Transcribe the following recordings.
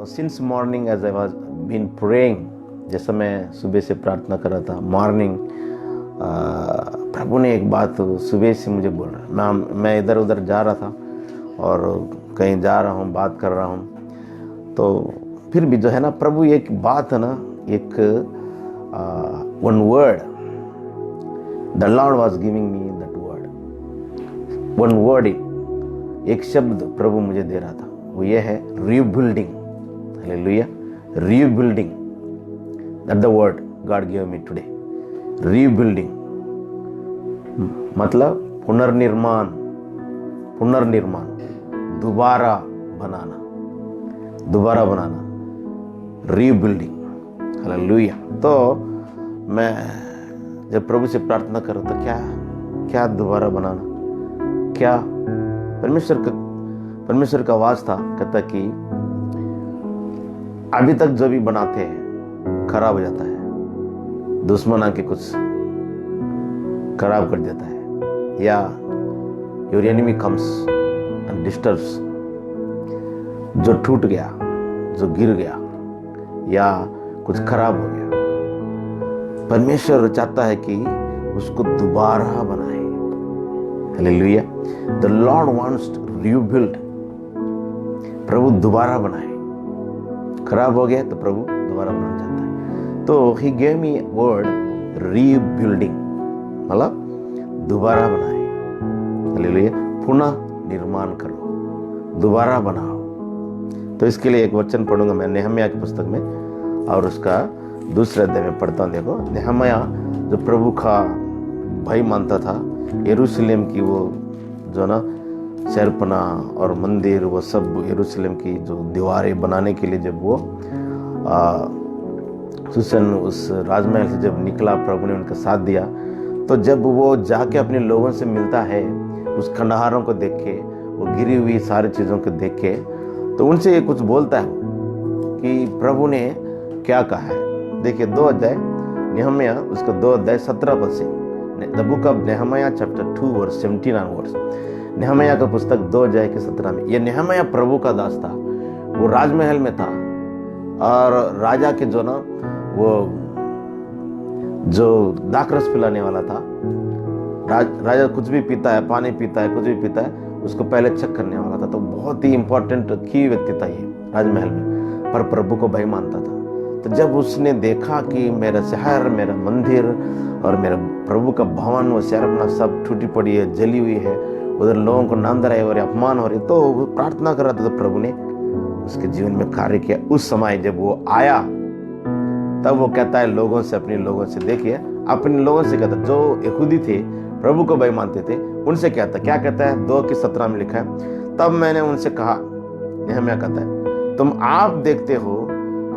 Since morning as I was been praying, जैसा मैं सुबह से प्रार्थना कर रहा था मॉर्निंग, प्रभु ने एक बात सुबह से मुझे बोल रहा, मैं इधर उधर जा रहा था और कहीं जा रहा हूँ, बात कर रहा हूँ, तो फिर भी जो है ना प्रभु एक बात है ना, एक one word, the Lord was giving me that word, one word, एक शब्द प्रभु मुझे दे रहा था, वो ये है rebuilding. Hallelujah, rebuilding, that the word God give me today. Rebuilding मतलब पुनर्निर्माण, पुनर्निर्माण, दोबारा बनाना, दोबारा बनाना, रीबिल्डिंग। हालेलुया। तो मैं जब प्रभु से प्रार्थना करूं तो क्या दोबारा बनाना, क्या परमेश्वर का आवाज था, कहता कि अभी तक जो भी बनाते हैं खराब हो जाता है, दुश्मन आके कुछ खराब कर देता है, या your enemy comes and disturbs, जो टूट गया, जो गिर गया या कुछ खराब हो गया, परमेश्वर चाहता है कि उसको दोबारा बनाए। Hallelujah. The Lord wants to rebuild, प्रभु दोबारा बनाए, खराब हो गया तो प्रभु दोबारा बनाना चाहता है। तो he gave me word rebuilding, मतलब दोबारा बनाए। हालेलुया, पुनः निर्माण करो, दोबारा बनाओ। तो इसके लिए एक वचन पढ़ूंगा मैं नेहम्याह की पुस्तक में, और उसका दूसरे अध्याय में पढ़ता हूँ। देखो, नेहम्याह जो प्रभु का भाई मानता था, यरूशलेम की वो जो ना शहरपना और मंदिर, वो सब यरूशलेम की जो दीवारें बनाने के लिए जब वो सुसन उस राजमहल से जब निकला, प्रभु ने उनका साथ दिया, तो जब वो जाके अपने लोगों से मिलता है, उस खंडहारों को देख के, वो गिरी हुई सारी चीज़ों को देख के, तो उनसे ये कुछ बोलता है कि प्रभु ने क्या कहा है। देखिए 2 अध्याय नेहम्याह, उसका 2 अध्याय 17 पद से, the book of Nehemiah chapter 2 verse 17 onwards. Nehemiah का पुस्तक 2 अध्याय के 17 में, ये नेहम्याह प्रभु का दास था, वो राजमहल में था, और राजा के जो ना वो जो दाखरस पिलाने वाला था, राजा कुछ भी पीता है, पानी पीता है, कुछ भी पीता है, उसको पहले चेक करने वाला था। तो बहुत ही इंपॉर्टेंट की व्यक्ति था ये राजमहल में, पर प्रभु को भाई मानता था। तो जब उसने देखा कि मेरा शहर, मेरा मंदिर और मेरा प्रभु का भवन, वो शहर अपना सब टूटी पड़ी है, जली हुई है, उधर लोगों को नांदराई हो रही, अपमान हो रही, तो वो प्रार्थना कर रहा था, तो प्रभु ने उसके जीवन में कार्य किया। उस समय जब वो आया, तब वो कहता है लोगों से, अपने लोगों से, देखिए अपने लोगों से कहता, जो यहूदी थे, प्रभु को भाई मानते थे, उनसे कहता, क्या कहता है, 2 की 17 में लिखा है, तब मैंने उनसे कहा, नेहम्याह कहता है, तुम आप देखते हो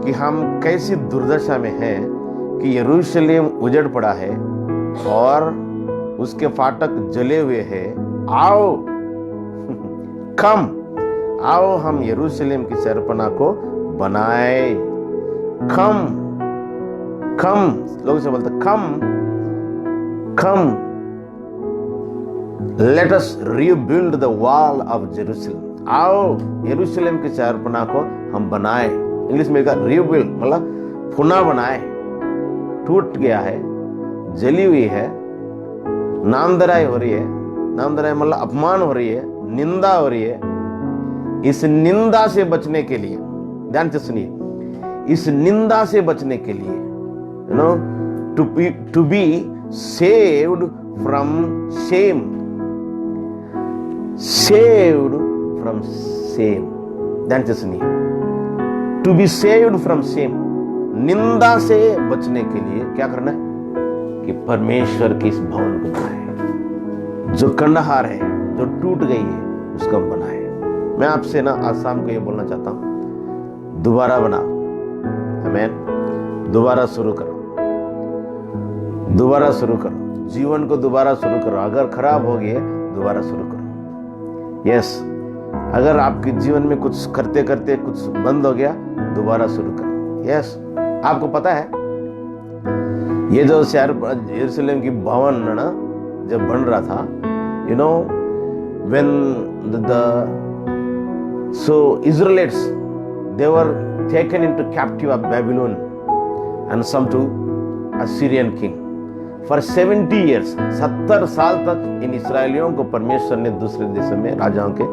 कि हम कैसी दुर्दशा में हैं कि यरूशलेम उजड़ पड़ा है और उसके फाटक जले हुए हैं। आओ कम, आओ हम यरूशलेम की शहरपना को बनाए। कम लोग से बोलते, come let us rebuild the wall of Jerusalem. आओ यरूशलेम की शहरपना को हम बनाए। इंग्लिश में कहा रीबिल्ड, मतलब पुनः बनाए। टूट गया है, जली हुई है, नामधराई हो रही है, नामधराई मतलब अपमान हो रही है, निंदा हो रही है। इस निंदा से बचने के लिए, ध्यान से सुनिए, इस निंदा से बचने के लिए, you know, to be saved from shame, saved from shame, ध्यान से सुनिए, to be saved from shame, निंदा से बचने के लिए क्या करना है कि परमेश्वर के इस भवन को बनाए, जो खंडहार है, जो टूट गई है, उसको हम बनाए। मैं आपसे ना आज शाम को ये बोलना चाहता हूं, दोबारा बनाओ। आमीन। दोबारा शुरू करो, दोबारा शुरू करो, जीवन को दोबारा शुरू करो। अगर खराब हो गई दोबारा शुरू करो। यस, अगर आपके जीवन में कुछ करते करते कुछ बंद हो गया, दोबारा शुरू करो। यस, आपको पता है ये जो शहर यरूशलेम की भवन ना जब बन रहा था, you know, when the so Israelites they were taken into captive of Babylon and some to Assyrian king. For 70 years, 70 साल तक इन इसराइलियों को परमेश्वर ने दूसरे देशों में राजाओं के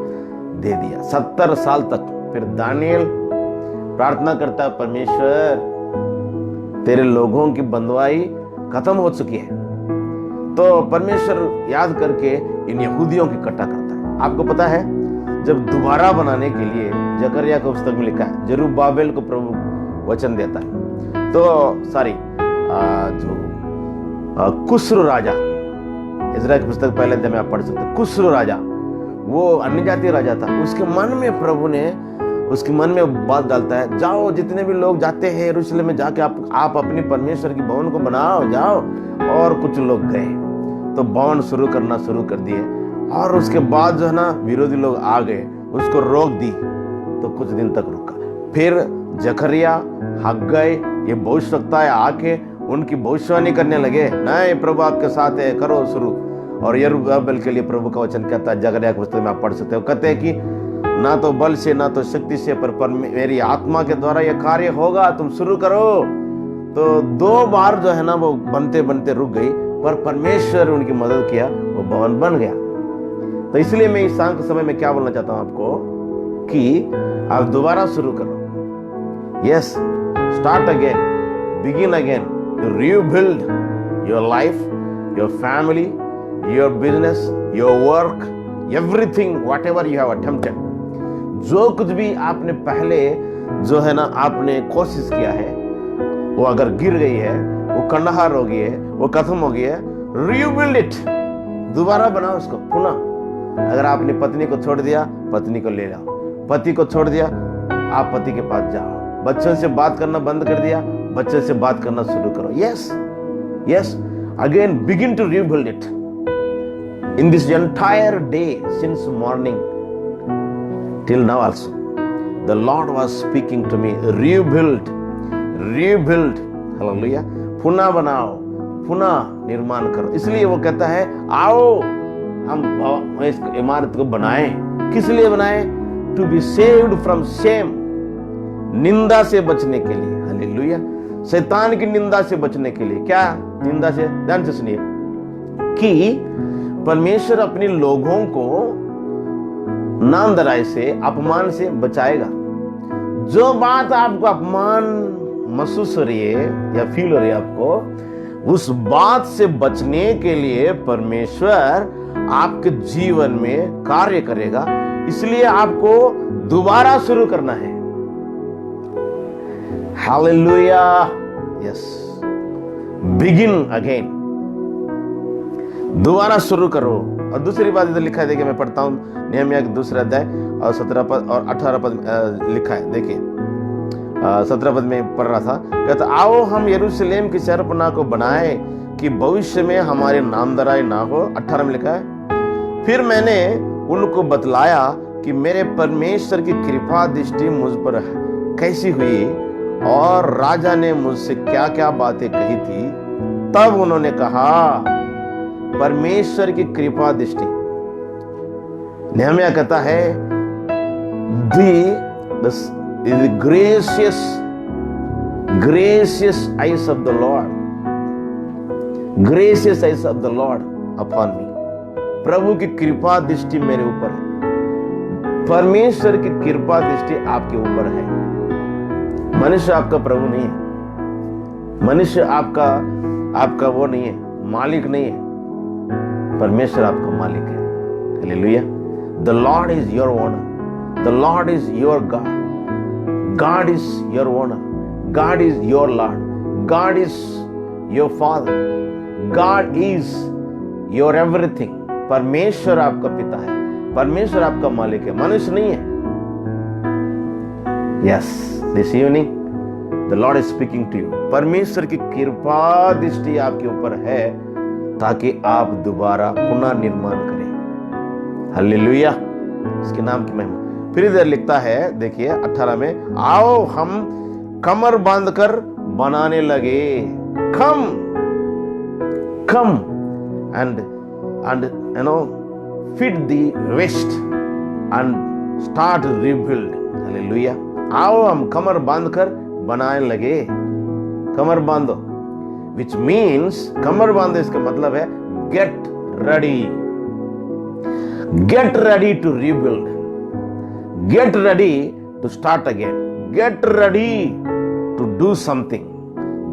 दे दिया, 70 साल तक। फिर दानियल प्रार्थना करता है, परमेश्वर तेरे लोगों की बंधुआई खत्म हो चुकी है। तो परमेश्वर याद करके इन यहूदियों की इकट्ठा करता है। आपको पता है, जब दोबारा बनाने के लिए जकरिया की पुस्तक में लिखा है, जरुब्बाबेल को प्रभु वचन देता है। तो सारी जो कुस्र राजा, इज़राइल की पुस्तक पहले अध्याय में आप पढ़ सकते हैं। कुस्र राजा वो अन्य जातीय राजा था। उसके मन में प्रभु ने उसके मन में बात डालता है, जाओ जितने भी लोग जाते हैं यरूशलेम में जाके आप अपनी परमेश्वर की भवन को बनाओ, जाओ। और कुछ लोग गए तो भवन शुरू करना शुरू कर दिए। और उसके बाद जो है ना, विरोधी लोग आ गए, उसको रोक दी, तो कुछ दिन तक रुका। फिर जकरिया, हग्गई, ये भविष्यवक्ता आके उनकी भविष्यवाणी करने लगे, नहीं प्रभु आपके साथ है, करो शुरू। और यरूब्बाबेल के लिए प्रभु का वचन कहता है, जकरिया की पुस्तक में आप पढ़ सकते हो, कहते हैं कि ना तो बल से ना तो शक्ति से, पर मेरी आत्मा के द्वारा यह कार्य होगा, तुम शुरू करो। तो 2 बार जो है ना वो बनते बनते रुक गई, पर परमेश्वर उनकी मदद किया, वो भवन बन गया। तो इसलिए मैं इस शाम के समय में क्या बोलना चाहता हूं आपको, कि आप दोबारा शुरू करो। Yes, start again, begin again, to rebuild your life, your family, your business, your work, everything, whatever you have attempted. जो कुछ भी आपने पहले जो है ना आपने कोशिश किया है, वो अगर गिर गई है, वो कंडहार हो गई है, वो खत्म हो गई है, रीबिल्ड इट, दोबारा बनाओ उसको पुनः। अगर आपने पत्नी को छोड़ दिया, पत्नी को ले जाओ। पति को छोड़ दिया, आप पति के पास जाओ। बच्चों से बात करना बंद कर दिया, बच्चों से बात करना शुरू करो। Yes yes, again begin to rebuild it. In this entire day, since morning till now also, the Lord was speaking to me, rebuild, rebuild, hallelujah, पुनः बनाओ, पुनः निर्माण करो। इसलिए वो कहता है, आओ हम इस इमारत को बनाएं। किस लिए बनाएं? To be saved from shame, निंदा से बचने के लिए। हालेलुया, शैतान की निंदा से बचने के लिए। क्या निंदा से? ध्यान से सुनिए कि परमेश्वर अपने लोगों को नामधराई से, अपमान से बचाएगा। जो बात आपको अपमान महसूस हो रही है या फील हो रही है आपको, उस बात से बचने के लिए परमेश्वर आपके जीवन में कार्य करेगा। इसलिए आपको दोबारा शुरू करना है। हालेलुया, यस, बिगिन अगेन, दोबारा शुरू करो। और दूसरी बात इधर लिखा है, देखिए मैं पढ़ता हूं, नहम्याह के 2 अध्याय और 17 पद और 18 पद लिखा है। देखिए 17 पद में पढ़ रहा था, कहता आओ हम यरूशलेम की शहरपनाह को बनाए कि भविष्य में हमारे नामधराई ना हो। 18 में लिखा है, फिर मैंने उनको बतलाया कि मेरे परमेश्वर की कृपा दृष्टि मुझ पर कैसी हुई और राजा ने मुझसे क्या क्या बातें कही थी। तब उन्होंने कहा, परमेश्वर की कृपा दृष्टि। नहम्याह कहता है, the gracious eyes of the Lord, gracious eyes of the Lord upon me। प्रभु की कृपा दृष्टि मेरे ऊपर है। परमेश्वर की कृपा दृष्टि आपके ऊपर है। मनुष्य आपका प्रभु नहीं है, मनुष्य आपका वो नहीं है, मालिक नहीं है। परमेश्वर आपका मालिक है। Hallelujah, the Lord is your owner, the Lord is your God, God is your owner, God is your Lord, God is your Father, God is your everything। परमेश्वर आपका पिता है, परमेश्वर आपका मालिक है, मनुष्य नहीं है। Yes, this evening the Lord is speaking to you। परमेश्वर की कृपा दृष्टि आपके ऊपर है ताकि आप दोबारा पुनः निर्माण करें। हालेलुया, इसके नाम की महिमा। फिर इधर लिखता है, देखिए 18 में, आओ हम कमर बांधकर बनाने लगे। Come and you know fit the waist and start rebuild. Hallelujah, आओ हम कमर बांध कर बनाने लगे। कमर बांधो, विच मीन्स कमर बांधो इसका मतलब है get ready, get ready to rebuild, get ready to start again, get ready to do something,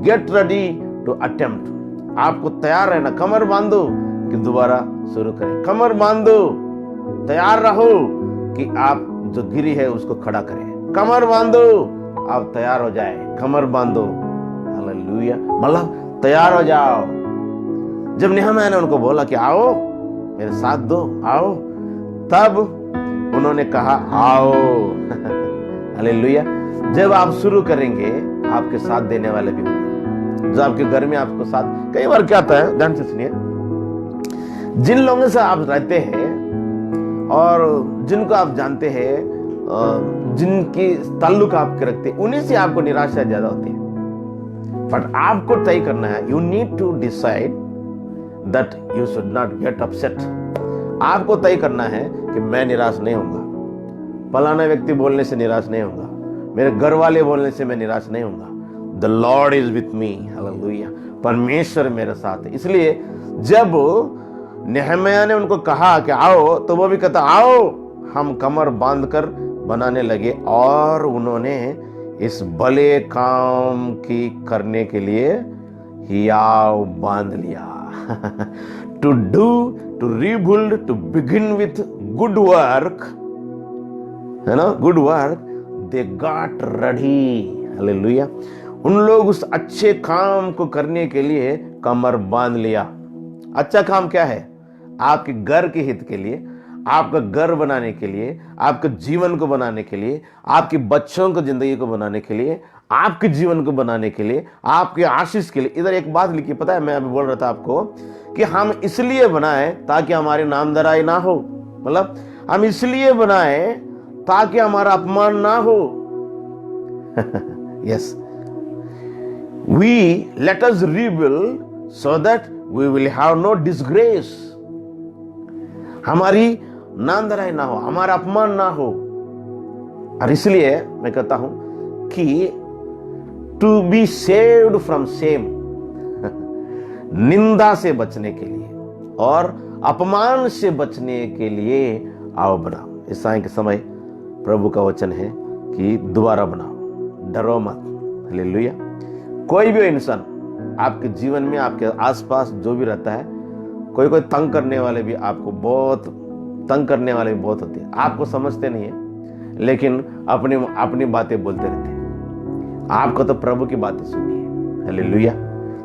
get ready to attempt. आपको तैयार रहना, कमर बांधो कि दोबारा शुरू करें, कमर बांधो, तैयार रहो कि आप जो गिरी है उसको खड़ा करें, कमर बांधो, आप तैयार हो जाए, कमर बांधो, हालेलुया, मतलब तैयार हो जाओ। जब नेहम्याह ने उनको बोला कि आओ मेरे साथ दो, आओ, तब उन्होंने कहा आओ। हालेलुया। जब आप शुरू करेंगे आपके साथ देने वाले भी होंगे, जो आपके घर में आपको साथ, कई बार क्या होता है, ध्यान से सुनिए, जिन लोगों से आप रहते हैं और जिनको आप जानते हैं, जिनकी ताल्लुक आपके रखते हैं, उन्हीं से आपको निराशा ज्यादा होती है। बट आपको तय करना है, you need to decide that you should not get upset. आपको तय करना है कि मैं निराश नहीं होऊंगा, फलाना व्यक्ति बोलने से निराश नहीं होऊंगा, मेरे घर वाले बोलने से मैं निराश नहीं होऊंगा। The Lord is with me, hallelujah, परमेश्वर मेरे साथ है। इसलिए जब नेहम्याह ने उनको कहा कि आओ, तो वो भी कहता आओ हम कमर बांधकर बनाने लगे, और उन्होंने इस भले काम की करने के लिए हियाव बांध लिया। To do, to rebuild, to begin with good work, है ना, good work, they got ready, hallelujah. उन लोग उस अच्छे काम को करने के लिए कमर बांध लिया। अच्छा काम क्या है? आपके घर के हित के लिए, आपका घर बनाने के लिए, आपके जीवन को बनाने के लिए, आपके बच्चों को जिंदगी को बनाने के लिए, आपके जीवन को बनाने के लिए, आपके आशीष के लिए। इधर एक बात लिखी, पता है, मैं अभी बोल रहा था आपको कि हम इसलिए बनाए ताकि हमारी नामधराई ना हो, मतलब हम इसलिए बनाए ताकि हमारा अपमान ना हो। Yes, we let us rebuild so that we will have no disgrace, हमारी नामधराई ना हो, हमारा अपमान ना हो। और इसलिए मैं कहता हूं कि to be saved from shame, निंदा से बचने के लिए और अपमान से बचने के लिए आओ बनाओ। इस साय के समय प्रभु का वचन है कि दोबारा बनाओ, डरो मत, हालेलुया। कोई भी इंसान आपके जीवन में, आपके आसपास जो भी रहता है, कोई कोई तंग करने वाले भी, आपको बहुत तंग करने वाले भी बहुत होते हैं, आपको समझते नहीं है, लेकिन अपनी अपनी बातें बोलते रहते हैं। आपको तो प्रभु की बातें सुननी है, हालेलुया।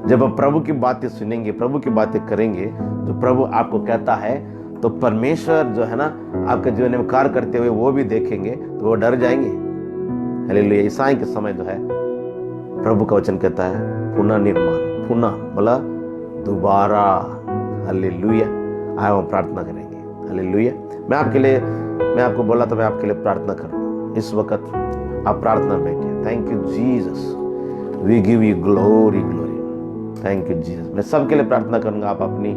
जब आप प्रभु की बातें सुनेंगे, प्रभु की बातें करेंगे, जो प्रभु आपको कहता है, तो परमेश्वर जो है ना आपके जीवन में कार्य करते हुए वो भी देखेंगे, तो वो डर जाएंगे, हालेलुया। ईसाई के समय जो है प्रभु का वचन कहता है पुनः निर्माण, पुनः बोला दोबारा, हालेलुया। आए हम प्रार्थना करेंगे, हालेलुया। मैं आपको बोला तो मैं आपके लिए प्रार्थना करूंगा। इस वक्त आप प्रार्थना बैठिए। Thank you Jesus, we give you glory, glory. Thank you Jesus. मैं सबके लिए प्रार्थना करूंगा, आप अपनी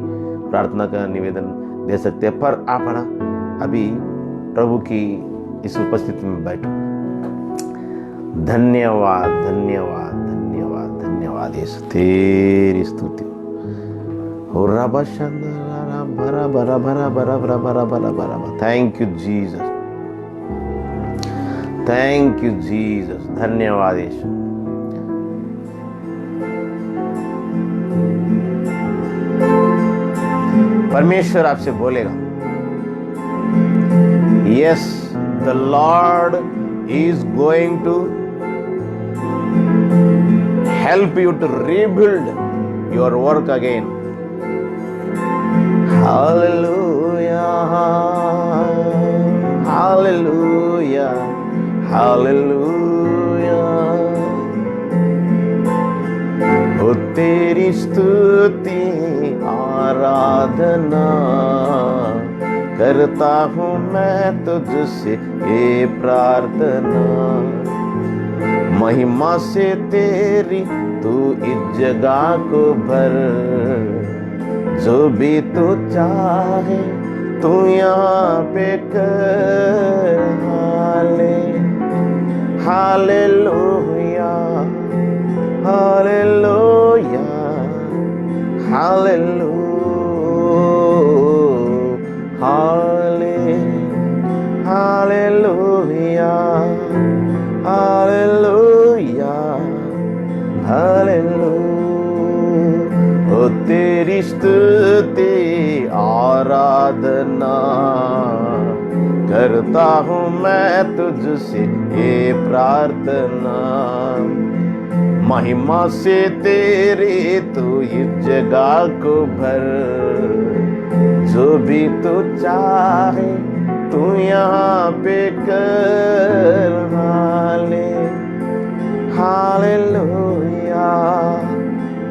प्रार्थना का निवेदन दे सकते हैं, पर आप है ना अभी प्रभु की इस उपस्थिति में बैठो। धन्यवाद, धन्यवाद, धन्यवाद, धन्यवाद यीशु, तेरी स्तुति हो। Thank you Jesus, thank you Jesus, धन्यवाद यीशु। परमेश्वर आपसे बोलेगा, yes, the Lord is going to help you to rebuild your work again. Hallelujah, hallelujah, hallelujah. ओ तेरी स्तुति आराधना करता हूँ मैं तुझसे ये प्रार्थना, महिमा से तेरी तू इस जगह को भर, जो भी तू चाहे तू यहाँ पे कर। हाले Hallelujah, hallelujah, hallelujah, hallelujah, hallelujah, hallelujah। ओ तेरी स्तुति आराधना करता हूँ मैं तुझसे ये प्रार्थना, महिमा से तेरे तू इस जगह को भर, जो भी तू चाहे तू यहाँ पे कर। Hallelujah,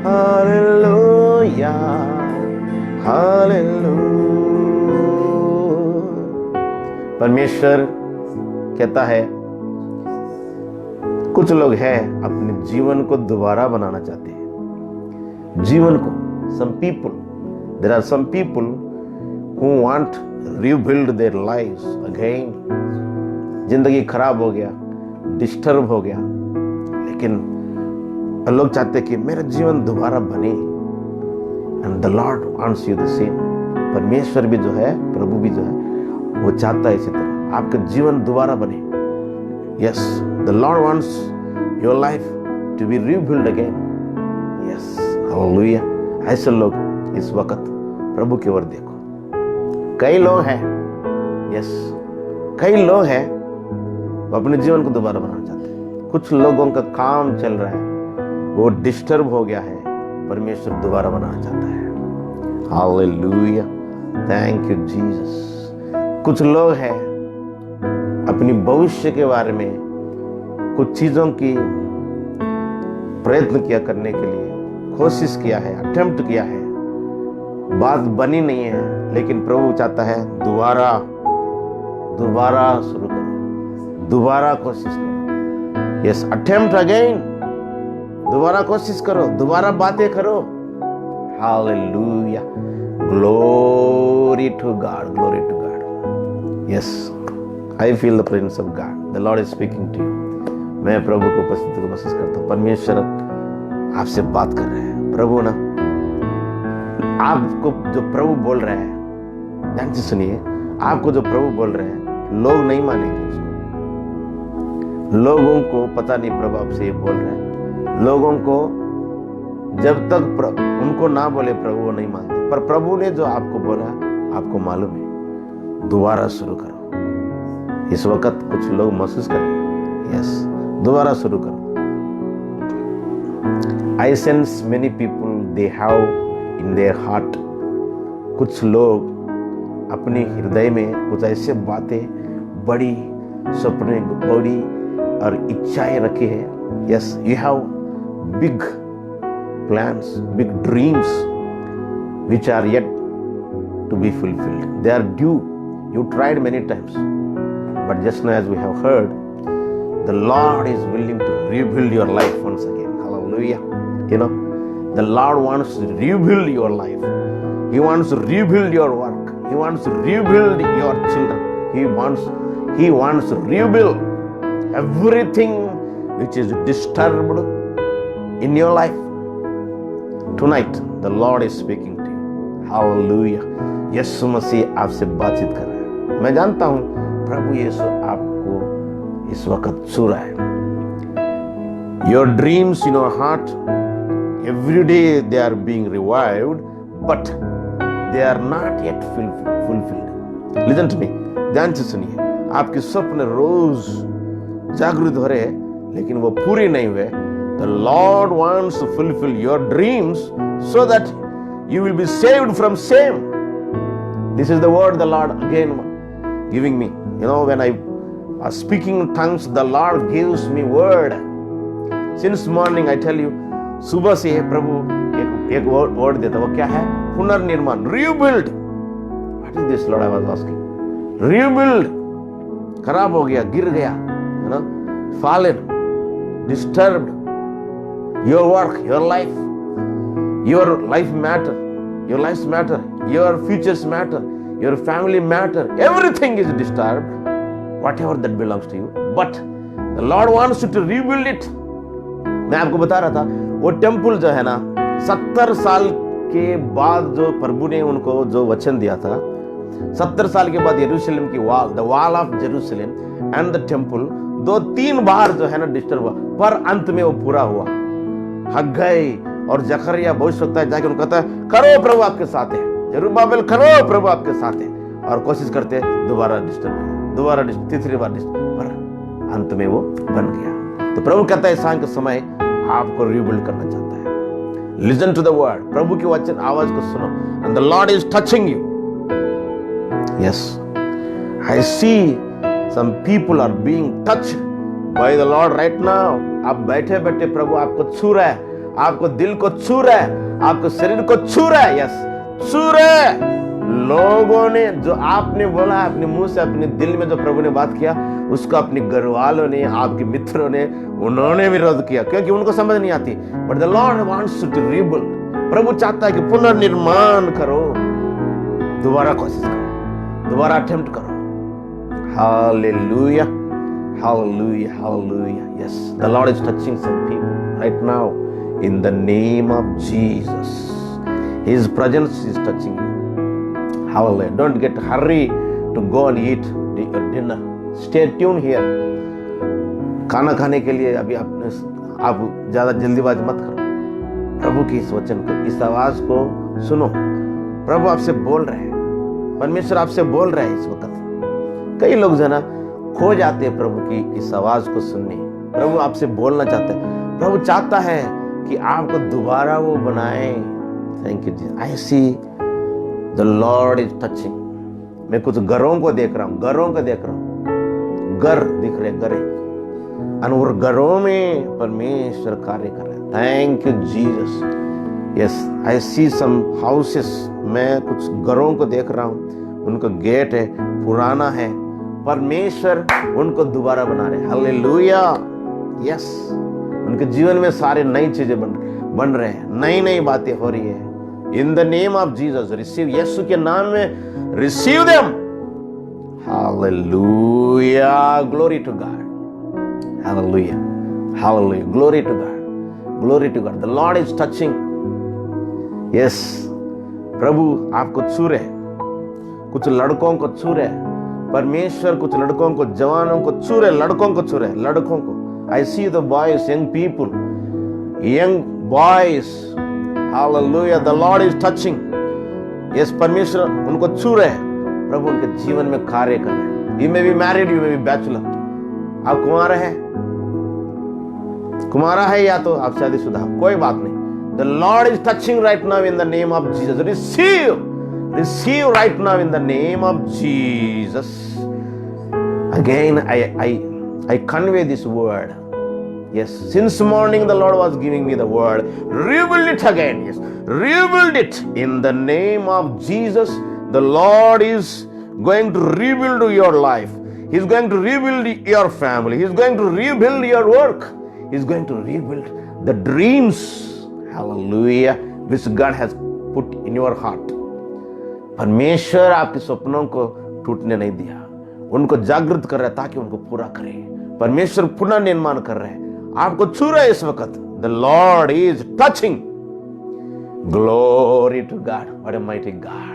hallelujah, hallelujah. परमेश्वर कहता है कुछ लोग हैं अपने जीवन को दोबारा बनाना चाहते हैं, जीवन को। some people, there are some people who want rebuild their lives again। जिंदगी खराब हो गया, डिस्टर्ब हो गया, लेकिन लोग चाहते हैं कि मेरा जीवन दोबारा बने। And the Lord wants you the same. परमेश्वर भी जो है, प्रभु भी जो है, वो चाहता है इसी तरह आपका जीवन दोबारा बने। Yes, the Lord wants your life to be rebuild again. Yes, hallelujah. ऐसे लोग इस वक्त प्रभु की ओर देखो। कई लोग हैं, यस, कई लोग हैं वो अपने जीवन को दोबारा बनाना चाहते हैं। कुछ लोगों का काम चल रहा है, वो डिस्टर्ब हो गया है, परमेश्वर दोबारा बनाना चाहता है। Hallelujah, thank you Jesus. कुछ लोग हैं अपनी भविष्य के बारे में कुछ चीजों की प्रयत्न किया करने के लिए, कोशिश किया है, अटेम्प्ट किया है, बात बनी नहीं है, लेकिन प्रभु चाहता है दोबारा शुरू करो, दोबारा कोशिश करो। यस, अटेम्प्ट अगेन, दोबारा कोशिश करो, दोबारा बातें करो। Hallelujah, glory to God, glory to God. Yes, I feel the presence of God, the Lord is speaking to you. मैं प्रभु को उपस्थिति को महसूस करता हूँ। परमेश्वर आपसे बात कर रहे हैं। प्रभु ना, आपको जो प्रभु बोल रहे हैं, ध्यान से सुनिए, आपको जो प्रभु बोल रहे हैं, लोग नहीं मानेंगे उसको। लोगों को पता नहीं प्रभु आपसे ये बोल रहे हैं। लोगों को जब तक उनको ना बोले प्रभु, वो नहीं मानते। पर प्रभु ने जो आपको बोला, आपको मालूम है, दोबारा शुरू करो। इस वक्त कुछ लोग महसूस कर रहे हैं, यस, दोबारा शुरू करो। I sense many people, they have in their heart, कुछ लोग अपने हृदय में कुछ ऐसे बातें, बड़ी सपने, बड़ी और इच्छाएं रखी है। Yes, you have big plans, big dreams which are yet to be fulfilled. They are due. You tried many times, but just now as we have heard, the Lord is willing to rebuild your life once again. Hallelujah. You know, the Lord wants to rebuild your life. He wants to rebuild your work. He wants to rebuild your children. He wants to rebuild everything which is disturbed in your life. Tonight, the Lord is speaking to you. Hallelujah. यीशु मसीह आपसे बातचीत कर रहा है। मैं जानता हूं प्रभु यीशु आपको इस वक्त छू रहा है। Your dreams in your heart, every day they are being revived, but they are not yet fulfilled. Listen to me. ध्यान से सुनिए। आपके स्वप्न रोज जागृत हो रहे हैं, लेकिन वो पूरे नहीं हुए। The Lord wants to fulfill your dreams so that you will be saved from shame. This is the word the Lord again giving me. You know, when I was speaking in tongues, the Lord gives me word. Since morning I tell you, सुबह से प्रभु एक word देता। वो क्या है? पुनर्निर्माण, rebuild. What is this, Lord? I was asking. Rebuild. खराब हो गया, गिर गया, है ना, fallen, disturbed. Your work, your life matter, your lives matter, your futures matter, your family matter. Everything is disturbed, whatever that belongs to you. But The Lord wants you to rebuild it. मैं आपको बता रहा था, वो temple जो है ना, 70 साल के बाद जो प्रभु ने उनको जो वचन दिया था, 70 साल के बाद यरूशलेम की wall, the wall of Jerusalem and the temple 2-3 बार जो है ना डिस्टर्ब हुआ, पर अंत में वो पूरा हुआ। हग्गई और जकरिया भविष्यवक्ता जाके उनको कहता है, करो प्रभु आपके साथ है, जरुब्बाबेल करो प्रभु आपके साथ है, और कोशिश करते दोबारा डिस्टर्ब, दोबारा तीसरी बार डिस्टर्ब, पर अंत में वो बन गया। तो प्रभु कहता है सांझ के समय आपको रिबिल्ड करना चाहता है। लिसन टू द वर्ड, प्रभु की वचन आवाज को सुनो, and the Lord is touching you. Yes, I see some people are being touched by the Lord right now. आप बैठे बैठे प्रभु आपको छू रहा है, आपको दिल को छू रहा है, आपको शरीर को छू रहा है। यस, छू रहा है। लोगों ने जो आपने बोला अपने मुंह से, अपने दिल में जो प्रभु ने बात किया, उसको अपने घर वालों ने, आपके मित्रों ने, उन्होंने विरोध किया, क्योंकि उनको समझ नहीं आती। But the Lord wants to rebuild. प्रभु चाहता है कि पुनर्निर्माण करो, दोबारा कोशिश करो, दोबारा अटेम्प्ट करो। Hallelujah, hallelujah, hallelujah. Yes, the Lord is touching some people right now in the name of Jesus. His presence is touching you. Hallelujah. Don't get hurry to go and eat your dinner. Stay tuned here. खाना खाने के लिए अभी आप ज्यादा जल्दीबाजी मत करो। प्रभु की इस वचन को, इस आवाज को सुनो। प्रभु आपसे बोल रहे हैं, परमेश्वर आपसे बोल रहे हैं इस वक्त। कई लोग जो है ना खो जाते हैं प्रभु की इस आवाज को सुनने। प्रभु आपसे बोलना चाहते हैं। प्रभु चाहता है कि आपको दोबारा वो बनाए। Thank you Jesus. I see the Lord is touching. मैं कुछ घरों को देख रहा हूँ, घरों को देख रहा हूँ, घर दिख रहे, घरे, और घरों में परमेश्वर कार्य कर रहे हैं। Thank you Jesus. Yes, I see some houses. मैं कुछ घरों को देख रहा हूँ, उनको गेट है, पुराना है, परमेश्वर उनको दोबारा बना रहे। हालेलुया। यस, उनके जीवन में सारे नई चीजें बन रहे हैं, नई नई बातें हो रही है। In the name of Jesus receive, यीशु के नाम में receive them. Hallelujah, glory to God. Hallelujah, hallelujah, glory to God, glory to God. The Lord is touching. Yes, प्रभु आपको छू रहे, कुछ लड़कों को छू रहे, परमेश्वर कुछ लड़कों को, जवानों को छू रहे, लड़कों को छू रहे, लड़कों को। I see the boys, young people, young boys. Hallelujah. The Lord is touching. Yes, परमेश्वर उनको छू रहे हैं। प्रभु उनके जीवन में कार्य कर रहे हैं। You may be married, you may be bachelor. आप कुंवारा है, कुमारा है, या तो आप शादीशुदा, कोई बात नहीं। The Lord is touching right now in the name of Jesus. Receive, receive right now in the name of Jesus. Again, I convey this word. Yes, since morning the Lord was giving me the word. Rebuild it again. Yes, rebuild it in the name of Jesus. The Lord is going to rebuild your life. He's going to rebuild your family. He's going to rebuild your work. He's going to rebuild the dreams. Hallelujah. Which God has put in your heart. परमेश्वर आपके सपनों को टूटने नहीं दिया, उनको जागृत कर रहा है ताकि उनको पूरा करे। परमेश्वर पुनर्निर्माण कर रहे हैं, आपको छू रहे इस वक्त। The Lord is touching. Glory to God. What a mighty God.